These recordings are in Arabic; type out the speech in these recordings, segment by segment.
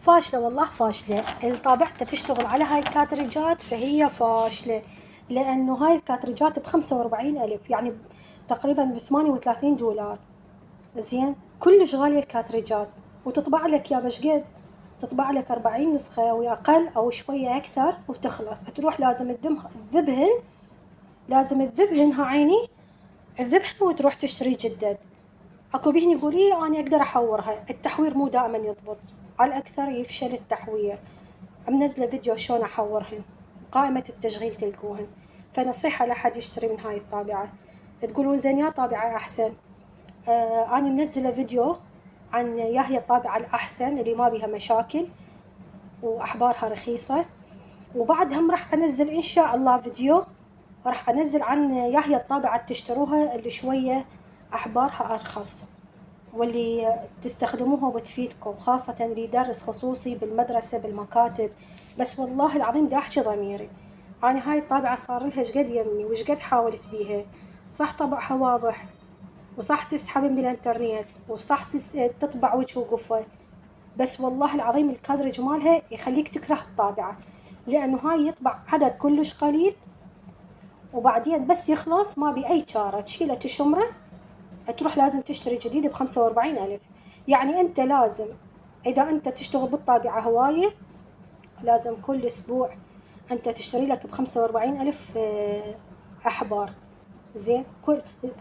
فاشلة والله فاشلة. اللي طابعته تشتغل على هاي الكاتريجات فهي فاشلة، لأنه هاي الكاتريجات ب45,000، يعني تقريبا ب38 دولار. زين، كلش غالية الكاتريجات، وتطبع لك يا بشقد، تطبع لك 40 نسخة أو أقل أو شوية أكثر وتخلص. تروح لازم تذبهن، لازم تذبهن عيني، تذبهن وتروح تشتري جدد. اكو بيهن يقول ايه انا اقدر احورها، التحوير مو دائما يضبط، على الاكثر يفشل التحوير. منزله فيديو شلون احورهن، قائمه التشغيل تلقوهن. فنصيحه لحد يشتري من هاي الطابعه. تقولون زين يا طابعه احسن، انا منزله فيديو عن يا هي الطابعه الاحسن اللي ما بيها مشاكل واحبارها رخيصه، وبعد هم راح انزل ان شاء الله فيديو راح انزل عن يا هي الطابعه تشتروها اللي شويه احبارها ارخص، واللي تستخدموها وبتفيدكم، خاصة اللي يدرس خصوصي بالمدرسة بالمكاتب. بس والله العظيم دا أحكي ضميري، أنا هاي الطابعة صار لها شقد يمي وشقد حاولت بيها، صح طبعها واضح، وصح تسحب من الانترنت، وصح تطبع وجه وقفة، بس والله العظيم الكادرج مالها يخليك تكره الطابعة، لأنه هاي يطبع عدد كلش قليل، وبعدين بس يخلص ما بي أي شارة تشيله تشمره، تروح لازم تشتري جديد ب45,000. يعني أنت لازم، إذا أنت تشتغل بالطابعة هواية، لازم كل أسبوع أنت تشتري لك ب45,000 أحبار. زين،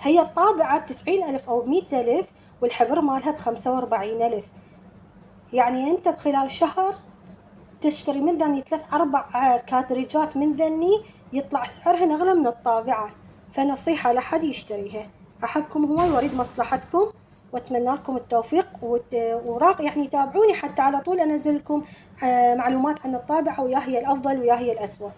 هي الطابعة ب90,000 أو ب100,000، والحبر مالها ب45,000. يعني أنت بخلال شهر تشتري من ذني 3 4 كادريجات من ذني، يطلع سعرهن أغلى من الطابعة. فنصيحة لحد يشتريها. أحبكم هواي وأريد مصلحتكم، وأتمنى لكم التوفيق، يعني تابعوني حتى على طول أنزل لكم معلومات عن الطابعة، ويا هي الأفضل ويا هي الأسوأ.